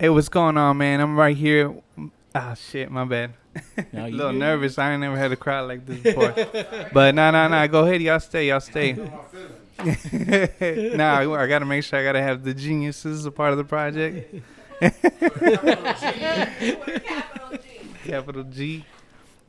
Hey, what's going on, man? I'm right here. Ah, shit, my bad. No, A you little good. nervous. I ain't never had a crowd like this before. But nah. Go ahead, y'all stay. Nah, I gotta make sure I gotta have the geniuses a part of the project. Capital G.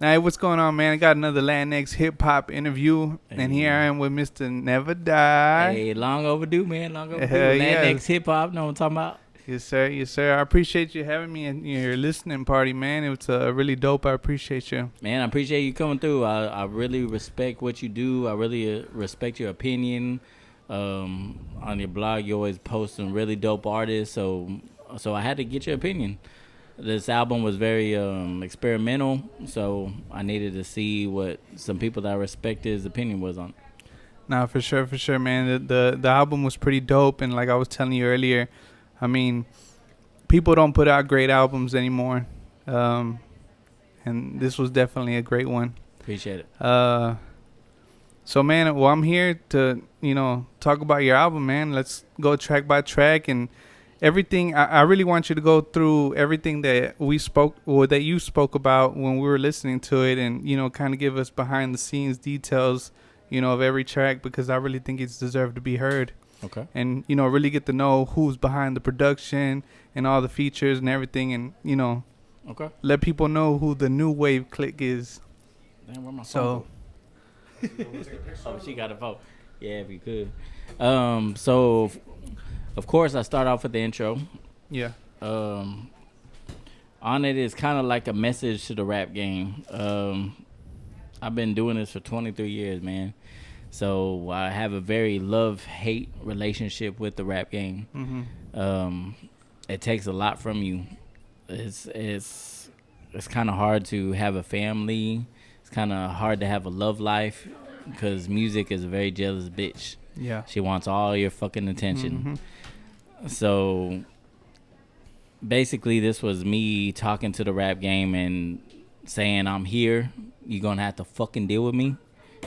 Now, hey, what's going on, man? I got another Latinx hip hop interview, and here I Hey. am with Mr. Never Die. Hey, long overdue, man. Long overdue. Hell yeah. Latinx hip hop. Know what I'm talking about? Yes, sir. Yes, sir. I appreciate you having me in your listening party, man. It was really dope. I appreciate you. Man, I appreciate you coming through. I really respect what you do. I really respect your opinion. On your blog, you always post some really dope artists. So I had to get your opinion. This album was very experimental, so I needed to see what some people that I respected's opinion was on it. Nah, for sure, man. The album was pretty dope, and like I was telling you earlier, I mean, people don't put out great albums anymore, and this was definitely a great one. Appreciate it. So man, well, I'm here to talk about your album, man. Let's go track by track and everything. I really want you to go through everything that we spoke or that you spoke about when we were listening to it, and kind of give us behind the scenes details, of every track, because I really think it's deserved to be heard. Okay. And really get to know who's behind the production and all the features and everything, and Okay. let people know who the new wave clique is. Damn, where my So phone? Oh, she got a phone. Yeah, if you could. So of course I start off with the intro. yeah. On it is kind of like a message to the rap game. I've been doing this for 23 years, man. So I have a very love-hate relationship with the rap game. Mm-hmm. It takes a lot from you. It's kind of hard to have a family. It's kind of hard to have a love life because music is a very jealous bitch. Yeah. She wants all your fucking attention. Mm-hmm. So basically, this was me talking to the rap game and saying, I'm here. You're going to have to fucking deal with me.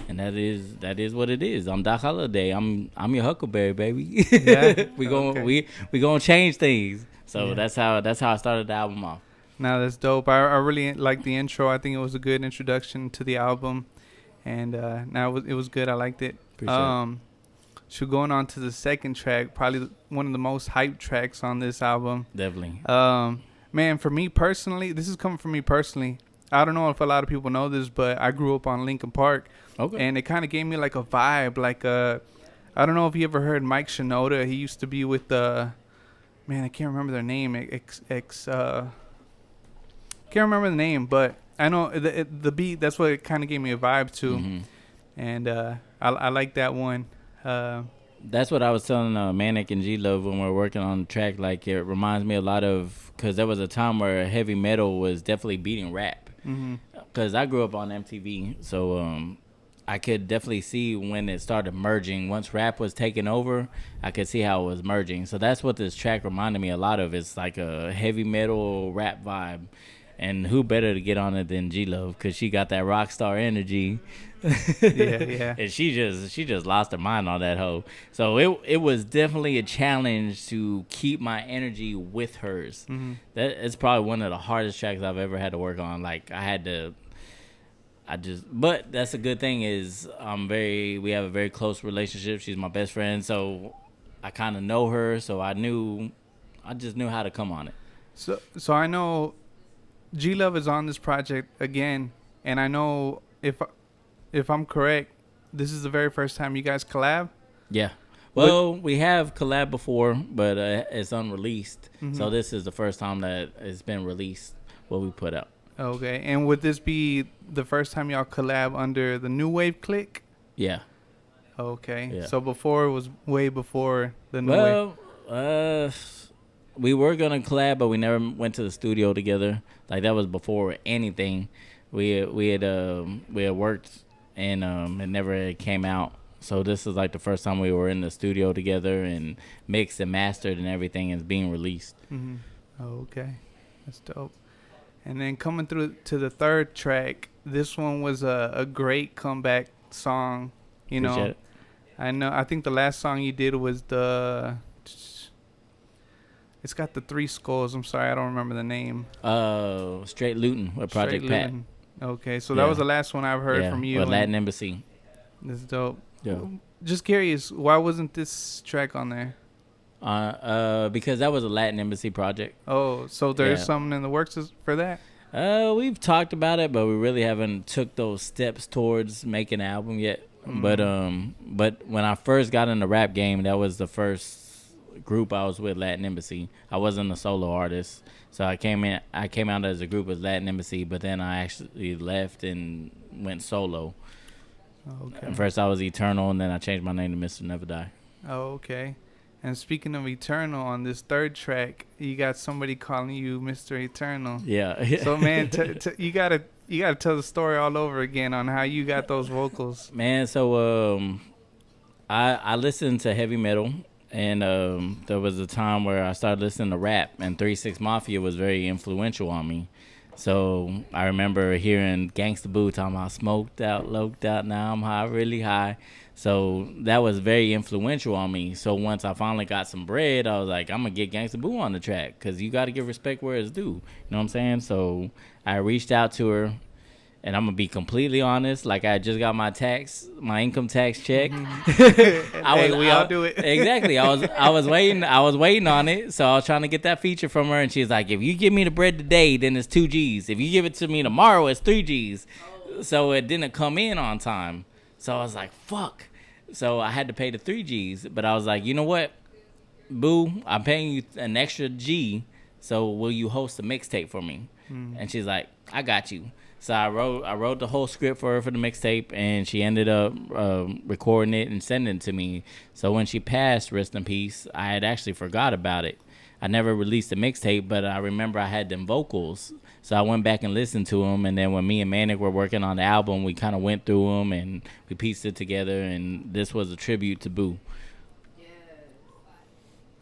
And that is what it is. I'm Doc Holliday. I'm your Huckleberry, baby. Yeah. we going Okay. we gonna change things. So Yeah. that's how I started the album off. Now that's dope. I really like the intro. I think it was a good introduction to the album, and now it was good. I liked it. Appreciate it. So going on to the second track, probably one of the most hyped tracks on this album. Definitely. Man, for me personally, this is coming from me personally. I don't know if a lot of people know this, but I grew up on Lincoln Park. Okay. And it kind of gave me like a vibe, like I don't know if you ever heard Mike Shinoda. He used to be with man, I can't remember their name. Can't remember the name, but I know the beat. That's what it kind of gave me a vibe to, Mm-hmm. and I like that one. That's what I was telling Manic and G Love when we were working on the track. Like, it reminds me a lot of, because there was a time where heavy metal was definitely beating rap. Mm-hmm. Because I grew up on MTV, so I could definitely see when it started merging. Once rap was taking over, I could see how it was merging. So that's what this track reminded me a lot of. It's like a heavy metal rap vibe. And who better to get on it than G Love? Because she got that rock star energy. Yeah. And she just lost her mind on that hoe. So it was definitely a challenge to keep my energy with hers. Mm-hmm. That it's probably one of the hardest tracks I've ever had to work on. Like, but that's a good thing is we have a very close relationship. She's my best friend, so I kind of know her. So I just knew how to come on it. So I know G Love is on this project again, and I know if I'm correct, this is the very first time you guys collab. Yeah. Well, we have collab before, but it's unreleased. Mm-hmm. So this is the first time that it's been released, what we put out. Okay, and would this be the first time y'all collab under the New Wave clique? Yeah. Okay, Yeah. so before it was way before the New Wave. Well, we were gonna collab, but we never went to the studio together. Like, that was before anything. We had worked, and it never came out. So this is like the first time we were in the studio together and mixed and mastered and everything is being released. Mm-hmm. Okay, that's dope. And then coming through to the third track, this one was a great comeback song. Appreciate it. I think the last song you did was It's got the three skulls. I'm sorry, I don't remember the name. Straight Luton with Project Straight Pat. Luton. Okay, so that Yeah. was the last one I've heard Yeah, from you. with And Latin Embassy. this is dope. Yeah. Just curious, why wasn't this track on there? Because that was a Latin Embassy project. Oh, so there's Yeah. something in the works for that? We've talked about it, but we really haven't took those steps towards making an album yet. But when I first got in the rap game, that was the first group I was with, Latin Embassy. I wasn't a solo artist, so I came out as a group with Latin Embassy, but then I actually left and went solo. Okay. And first I was Eternal, and then I changed my name to MrNevaDie. Oh, okay. And speaking of Eternal, on this third track, you got somebody calling you Mr. Eternal. Yeah. So man, you gotta tell the story all over again on how you got those vocals. Man, so I listened to heavy metal, and there was a time where I started listening to rap, and 3 6 Mafia was very influential on me. So I remember hearing Gangsta Boo talking about smoked out, loked out, now I'm high, really high. So that was very influential on me. So once I finally got some bread, I was like, I'm going to get Gangsta Boo on the track, because you got to give respect where it's due. You know what I'm saying? So I reached out to her, and I'm going to be completely honest. Like, I just got my income tax check. We all do it. Exactly. I was waiting on it. So I was trying to get that feature from her, and she's like, if you give me the bread today, then it's 2 G's. If you give it to me tomorrow, it's 3 G's. So it didn't come in on time. So I was like, fuck. So I had to pay the 3 G's. But I was like, you know what, boo, I'm paying you an extra G. So will you host a mixtape for me? And she's like, I got you. So I wrote the whole script for her for the mixtape, and she ended up recording it and sending it to me. So when she passed, rest in peace, I had actually forgot about it. I never released the mixtape, but I remember I had them vocals. So I went back and listened to them, and then when me and Manic were working on the album, we kind of went through them, and we pieced it together, and this was a tribute to Boo.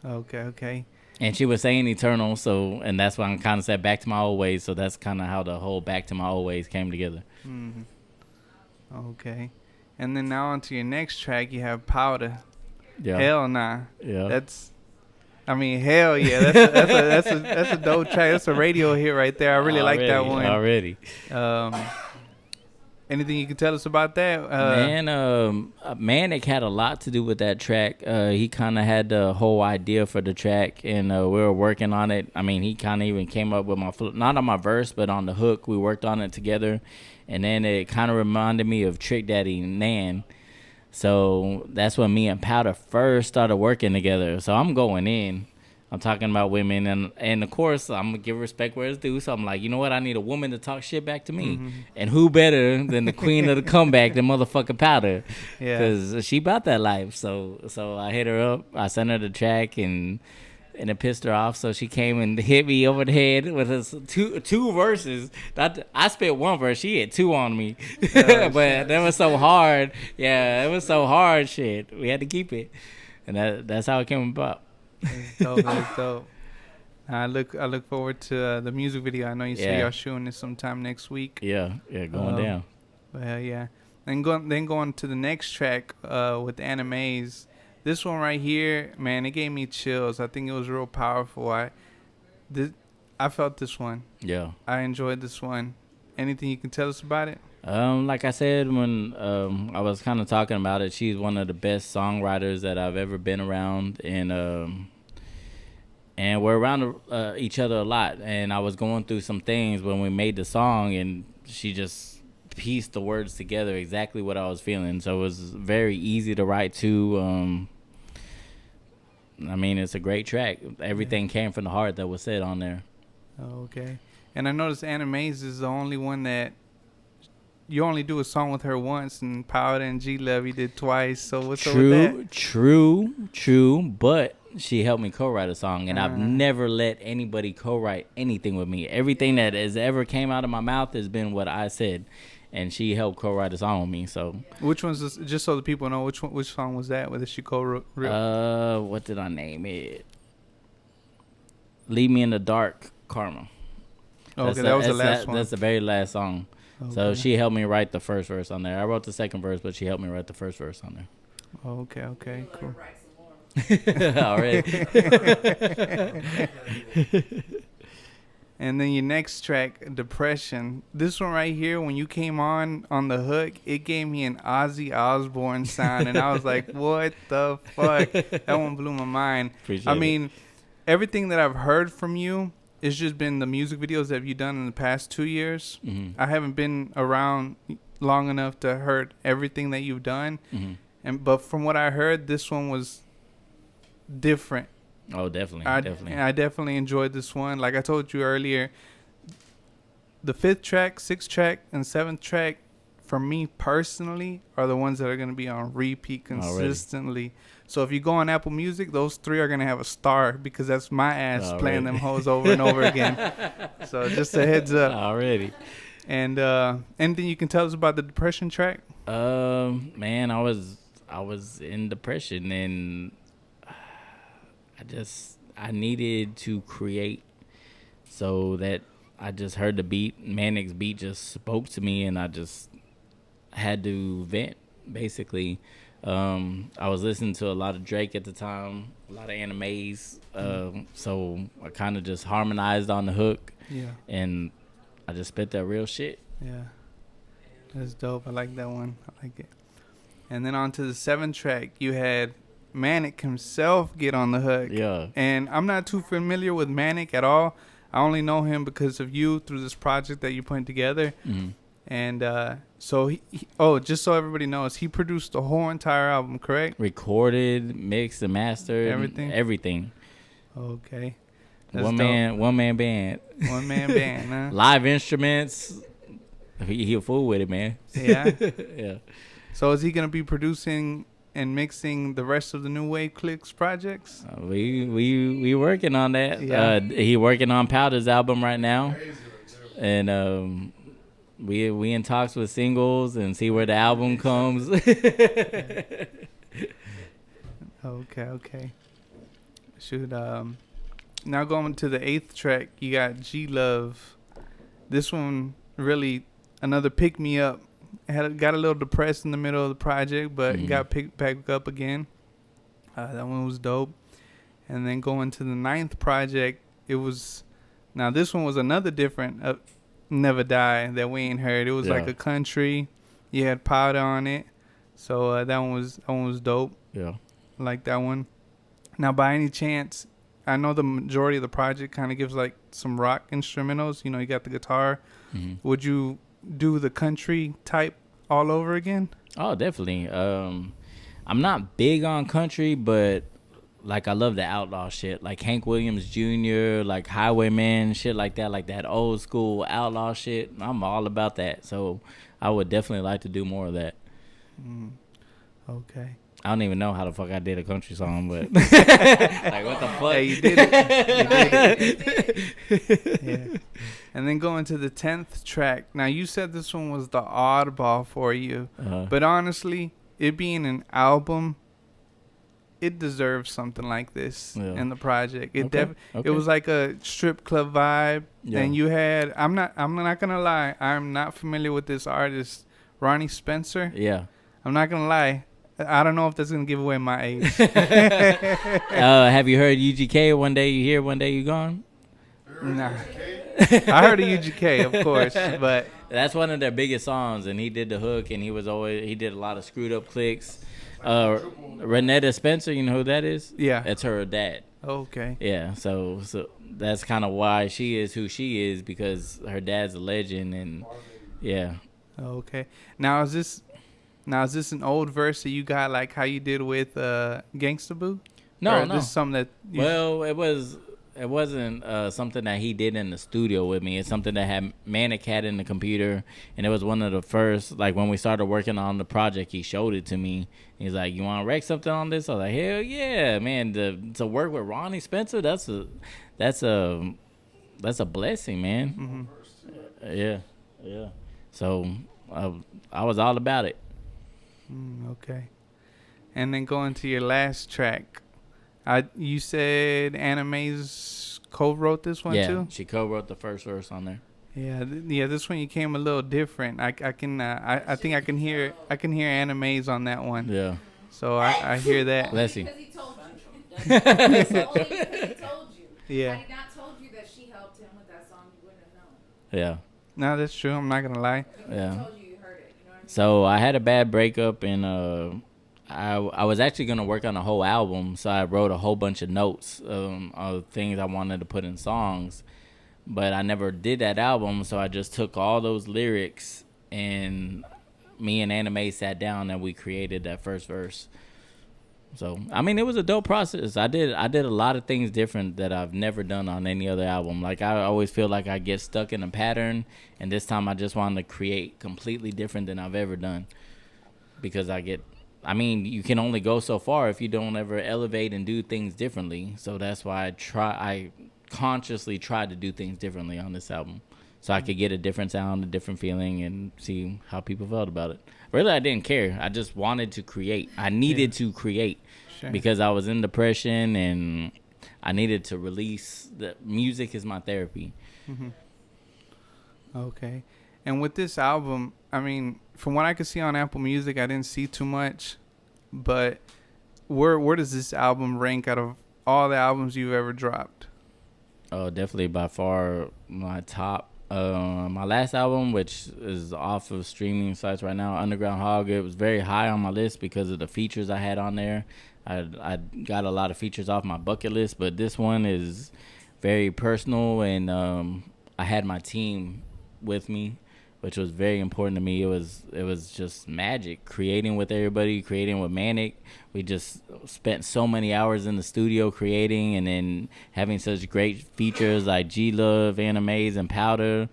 Okay. And she was saying Eternal, so, and that's why I kind of said Back to My Old Ways, so that's kind of how the whole Back to My Old Ways came together. Okay. And then now onto your next track, you have Powder. Yeah. Hell nah. Yeah. Hell yeah. That's a dope track. That's a radio hit right there. I really like that one. Already. Anything you can tell us about that? Manic had a lot to do with that track. He kind of had the whole idea for the track, and we were working on it. I mean, he kind of even came up with not on my verse, but on the hook. We worked on it together, and then it kind of reminded me of Trick Daddy Nan. So that's when me and Powder first started working together. So I'm going in. I'm talking about women, and of course, I'm going to give respect where it's due. So I'm like, you know what? I need a woman to talk shit back to me. And who better than the queen of the comeback, the motherfucking Powder? Yeah. Because she about that life. So I hit her up. I sent her the track, and it pissed her off. So she came and hit me over the head with us two verses. I spit one verse. She hit two on me. But that was so hard. Yeah, it was so hard, shit. We had to keep it. And that's how it came about. That's dope. I look forward to the music video. I know you say y'all shooting this sometime next week. Yeah, going down. Well, yeah. Then going to the next track with Animes. This one right here, man, it gave me chills. I think it was real powerful. I felt this one. Yeah. I enjoyed this one. Anything you can tell us about it? Like I said when I was kind of talking about it, she's one of the best songwriters that I've ever been around, and we're around each other a lot. And I was going through some things when we made the song, and she just pieced the words together exactly what I was feeling. So it was very easy to write to. I mean, it's a great track. Everything came from the heart that was said on there. Okay. And I noticed Animes is the only one that you only do a song with her once, and Powder and G Love you did twice. So what's up with that? True. But she helped me co-write a song, and I've never let anybody co-write anything with me. Everything that has ever came out of my mouth has been what I said, and she helped co-write a song with me. So which one's this, just so the people know which song was that? Whether she co-wrote? What did I name it? Leave Me in the Dark, Karma. Okay, that was the last one. That's the very last song. Okay. So she helped me write the first verse on there. I wrote the second verse, but she helped me write the first verse on there. Okay, cool. Already. And then your next track, Depression. This one right here, when you came on the hook, it gave me an Ozzy Osbourne sound, and I was like, "What the fuck?" That one blew my mind. Appreciate I mean, everything that I've heard from you, it's just been the music videos that you've done in the past 2 years. Mm-hmm. I haven't been around long enough to heard everything that you've done, but from what I heard, this one was different. Oh, definitely, I definitely enjoyed this one. Like I told you earlier, the 5th track, 6th track, and 7th track, for me personally, are the ones that are going to be on repeat consistently. Already. So if you go on Apple Music, those 3 are going to have a star, because that's my ass playing them hoes over and over again. So just a heads up. Already. And anything you can tell us about the Depression track? Man, I was in depression, and I needed to create, so that I just heard the beat. Manic's beat just spoke to me, and I just had to vent, basically. I was listening to a lot of Drake at the time, a lot of animes, so I kind of just harmonized on the hook. Yeah. And I just spit that real shit. Yeah. That's dope. I like that one. I like it. And then on to the 7th track, you had Manic himself get on the hook. Yeah. And I'm not too familiar with Manic at all. I only know him because of you through this project that you're putting together. Mm-hmm. And so just so everybody knows, he produced the whole entire album, correct? Recorded, mixed, and mastered. Everything. Okay. That's one man band. One man band, huh? Live instruments. He a fool with it, man. Yeah. Yeah. So is he gonna be producing and mixing the rest of the New Wave Clicks projects? We working on that. Yeah. He working on Powder's album right now, and we in talks with singles and see where the album comes. Okay. Shoot. Now going to the 8th track, you got G Love. This one really another pick me up. Got a little depressed in the middle of the project, but got picked back up again. That one was dope. And then going to the 9th project, it was, now this one was another different Never Die that we ain't heard. It was like a country. You had Powder on it, so that one was dope. Yeah, I like that one. Now, by any chance, I know the majority of the project kind of gives like some rock instrumentals. You know, you got the guitar. Would you do the country type all over again? Oh, definitely. I'm not big on country, but like I love the outlaw shit, like Hank Williams Jr., like Highwayman, shit like that old school outlaw shit. I'm all about that, so I would definitely like to do more of that. Okay. I don't even know how the fuck I did a country song, but like what the fuck? Hey, you did it. Yeah. And then going to the 10th track. Now you said this one was the oddball for you, but honestly, it being an album, it deserves something like this in the project. It It was like a strip club vibe, and you had. I'm not gonna lie. I'm not familiar with this artist, Ronnie Spencer. Yeah. I'm not gonna lie. I don't know if that's gonna give away my age. Have you heard UGK? One day you here, one day you gone. Nah. I heard of UGK, of course, but that's one of their biggest songs, and he did the hook, and he did a lot of screwed up clicks. Renetta Spencer, you know who that is? Yeah, that's her dad. Okay. Yeah, so that's kind of why she is who she is, because her dad's a legend, and yeah. Okay. Now is this an old verse that you got, like how you did with Gangsta Boo? No. This is something that it wasn't something that he did in the studio with me. It's something that Manic had in the computer, and it was one of the first, like when we started working on the project, he showed it to me. He's like, "You want to wreck something on this?" I was like, "Hell yeah, man!" To work with Ronnie Spencer, that's a blessing, man. Yeah. So I was all about it. Okay. And then going to your last track, you said Anime's co-wrote this one too? Yeah, she co-wrote the first verse on there. Yeah. This one you came a little different. I think I can hear Anime's on that one. Yeah. So I hear that. Bless you. It's only because he told you. Yeah. Had he not told you that she helped him with that song, you wouldn't have known. Yeah. No, that's true. I'm not gonna lie. Because Yeah. he told you, you heard it. You know what I mean? So I had a bad breakup, and I was actually gonna work on a whole album, so I wrote a whole bunch of notes of things I wanted to put in songs, but I never did that album. So I just took all those lyrics, and me and Anime sat down and we created that first verse. So I mean, it was a dope process. I did a lot of things different that I've never done on any other album. Like, I always feel like I get stuck in a pattern, and this time I just wanted to create completely different than I've ever done, because I mean, you can only go so far if you don't ever elevate and do things differently. So that's why I consciously tried to do things differently on this album, so I could get a different sound, a different feeling, and see how people felt about it. Really, I didn't care. I just wanted to create. I needed to create because I was in depression, and I needed to release. The music is my therapy. Mm-hmm. Okay. And with this album, I mean, from what I could see on Apple Music, I didn't see too much. But where does this album rank out of all the albums you've ever dropped? Oh, definitely by far my top. My last album, which is off of streaming sites right now, Underground Hog, it was very high on my list because of the features I had on there. I got a lot of features off my bucket list, but this one is very personal, and I had my team with me, which was very important to me. It was just magic creating with everybody, creating with Manic. We just spent so many hours in the studio creating, and then having such great features like G-Love, Animes, and Powder,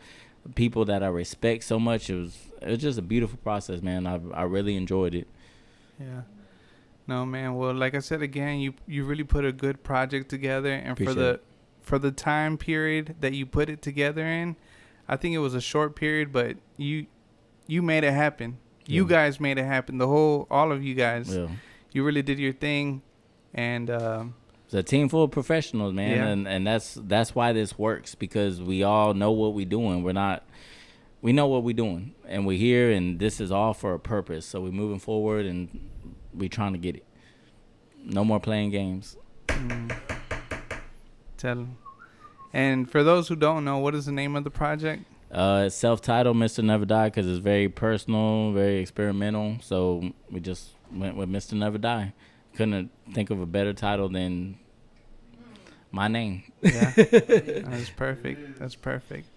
people that I respect so much. It was just a beautiful process, man. I really enjoyed it. Yeah. No, man. Well, like I said again, you really put a good project together, and for the time period that you put it together in, I think it was a short period, but you made it happen. Yeah. You guys made it happen. All of you guys. Yeah. You really did your thing, and it's a team full of professionals, man. Yeah. And that's why this works, because we all know what we're doing. We know what we're doing, and we're here, and this is all for a purpose. So we're moving forward, and we're trying to get it. No more playing games. Tell them. And for those who don't know, what is the name of the project? It's self-titled MrNevaDie, because it's very personal, very experimental. So we just went with MrNevaDie. Couldn't think of a better title than my name. Yeah, that's perfect. That's perfect.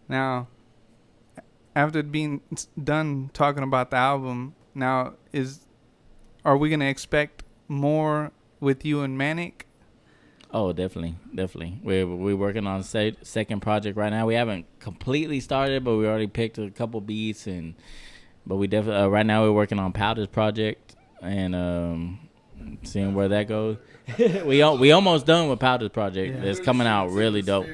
Now, after being done talking about the album, now are we gonna expect more with you and Manic? Oh, definitely. We're working on second project right now. We haven't completely started, but we already picked a couple beats, but we definitely right now we're working on Powder's project, and seeing where that goes. we almost done with Powder's project. Yeah. It's coming out really dope.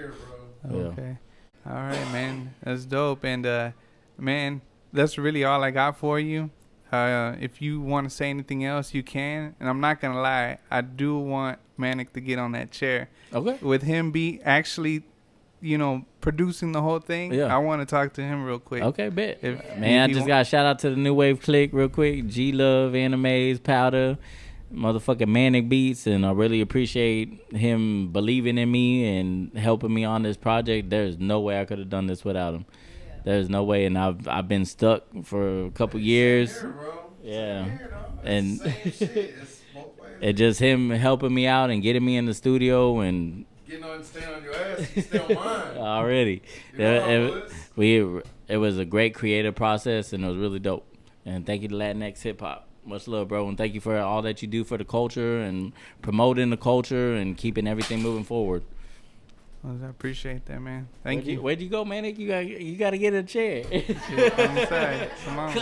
Okay, all right, man, that's dope. And man, that's really all I got for you. If you want to say anything else, you can. And I'm not gonna lie, I do want Manic to get on that chair. Okay. With him actually, producing the whole thing. Yeah. I want to talk to him real quick. Okay, bet. I just got to shout out to the New Wave Clique real quick. G-Love, Animes, Powder, motherfucking Manic Beats, and I really appreciate him believing in me and helping me on this project. There's no way I could have done this without him. There's no way, and I've been stuck for a couple years. Yeah, and it's just him helping me out and getting me in the studio and getting on, staying on your ass, you stay on mine. Already, it was a great creative process, and it was really dope. And thank you to Latinx Hip Hop. Much love, bro, and thank you for all that you do for the culture and promoting the culture and keeping everything moving forward. I appreciate that, man. Thank you. Where'd you go, Manic? You got to get a chair. Come on.